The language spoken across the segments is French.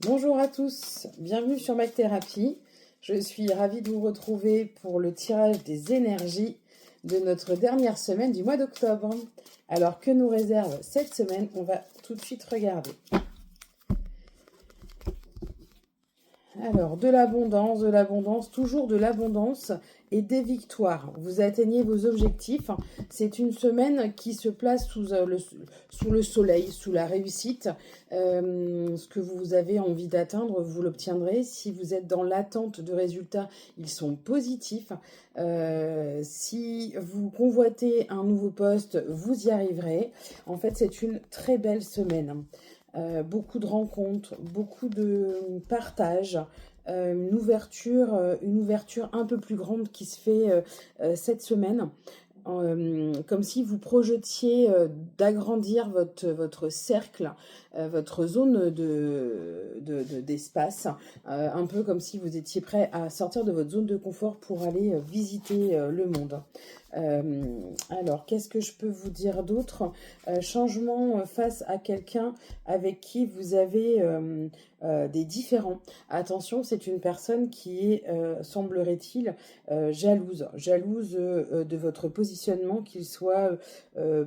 Bonjour à tous, bienvenue sur Mag Thérapie. Je suis ravie de vous retrouver pour le tirage des énergies de notre dernière semaine du mois d'octobre. Alors que nous réserve cette semaine, on va tout de suite regarder. Alors, de l'abondance, toujours de l'abondance et des victoires. Vous atteignez vos objectifs. C'est une semaine qui se place sous le soleil, sous la réussite. Ce que vous avez envie d'atteindre, vous l'obtiendrez. Si vous êtes dans l'attente de résultats, ils sont positifs. Si vous convoitez un nouveau poste, vous y arriverez. En fait, c'est une très belle semaine. Beaucoup de rencontres, beaucoup de partage, une ouverture un peu plus grande qui se fait cette semaine. Comme si vous projetiez d'agrandir votre cercle, votre zone d'espace, un peu comme si vous étiez prêt à sortir de votre zone de confort pour aller visiter le monde. Alors, qu'est-ce que je peux vous dire d'autre? Changement face à quelqu'un avec qui vous avez des différends. Attention, c'est une personne qui est, semblerait-il, jalouse de votre positionnement, qu'il soit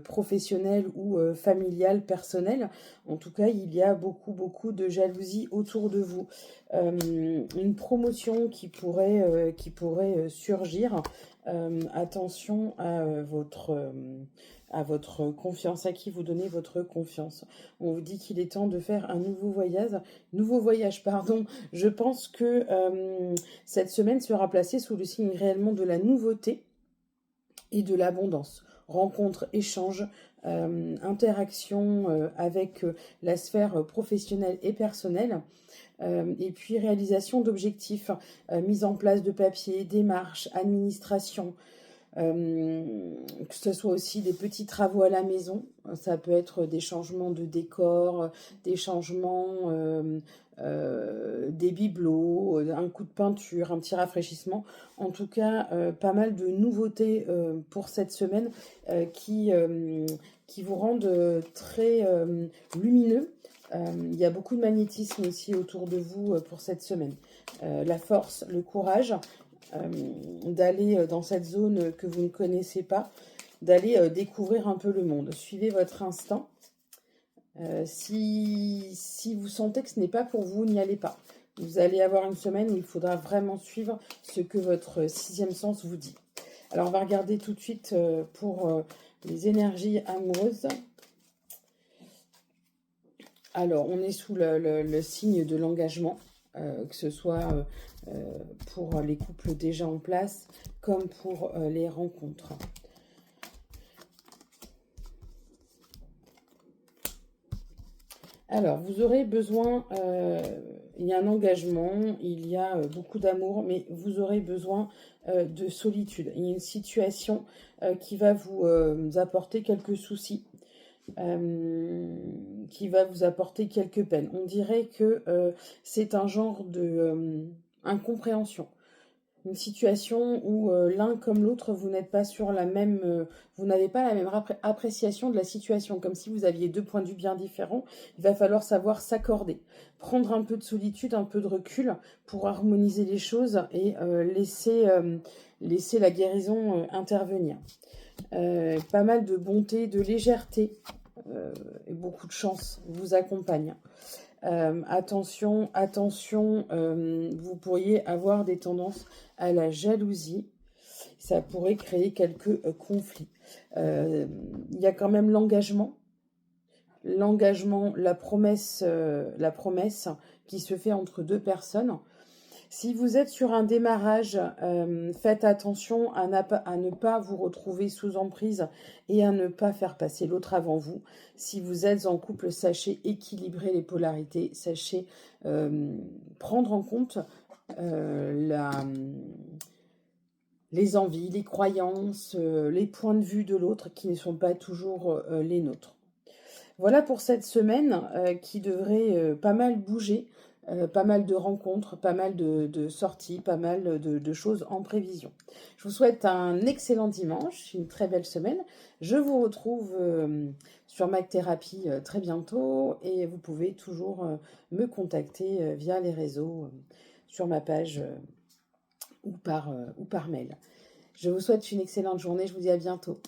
professionnel ou familial, personnel. En tout cas, il y a beaucoup de jalousie autour de vous. Une promotion qui pourrait surgir. Attention à votre confiance, à qui vous donnez votre confiance. On vous dit qu'il est temps de faire un nouveau voyage, pardon. Je pense que cette semaine sera placée sous le signe réellement de la nouveauté et de l'abondance. Rencontres, échanges, interaction avec la sphère professionnelle et personnelle. Et puis réalisation d'objectifs, mise en place de papiers, démarches, administration, que ce soit aussi des petits travaux à la maison. Ça peut être des changements de décor, des changements, des bibelots, un coup de peinture, un petit rafraîchissement. En tout cas, pas mal de nouveautés pour cette semaine qui vous rendent très lumineux. Il y a beaucoup de magnétisme aussi autour de vous pour cette semaine. La force, le courage, d'aller dans cette zone que vous ne connaissez pas, d'aller découvrir un peu le monde. Suivez votre instinct. Si vous sentez que ce n'est pas pour vous, n'y allez pas. Vous allez avoir une semaine où il faudra vraiment suivre ce que votre sixième sens vous dit. Alors, on va regarder tout de suite pour les énergies amoureuses. Alors, on est sous le signe de l'engagement, que ce soit pour les couples déjà en place, comme pour les rencontres. Alors, vous aurez besoin, il y a un engagement, il y a beaucoup d'amour, mais vous aurez besoin de solitude. Il y a une situation qui va vous apporter quelques soucis. Qui va vous apporter quelques peines. On dirait que c'est un genre de incompréhension. Une situation où l'un comme l'autre, vous n'êtes pas sur la même... vous n'avez pas la même appréciation de la situation, comme si vous aviez deux points de vue bien différents. Il va falloir savoir s'accorder. Prendre un peu de solitude, un peu de recul pour harmoniser les choses et laisser la guérison intervenir. Pas mal de bonté, de légèreté et beaucoup de chance vous accompagnent. Attention, vous pourriez avoir des tendances à la jalousie. Ça pourrait créer quelques conflits. Il y a quand même l'engagement, la promesse qui se fait entre deux personnes. Si vous êtes sur un démarrage, faites attention à ne pas vous retrouver sous emprise et à ne pas faire passer l'autre avant vous. Si vous êtes en couple, sachez équilibrer les polarités, sachez prendre en compte les envies, les croyances, les points de vue de l'autre qui ne sont pas toujours les nôtres. Voilà pour cette semaine qui devrait pas mal bouger. pas mal de rencontres, pas mal de sorties, pas mal de choses en prévision. Je vous souhaite un excellent dimanche, une très belle semaine. Je vous retrouve sur Mac Thérapie très bientôt et vous pouvez toujours me contacter via les réseaux, sur ma page ou par mail. Je vous souhaite une excellente journée, je vous dis à bientôt.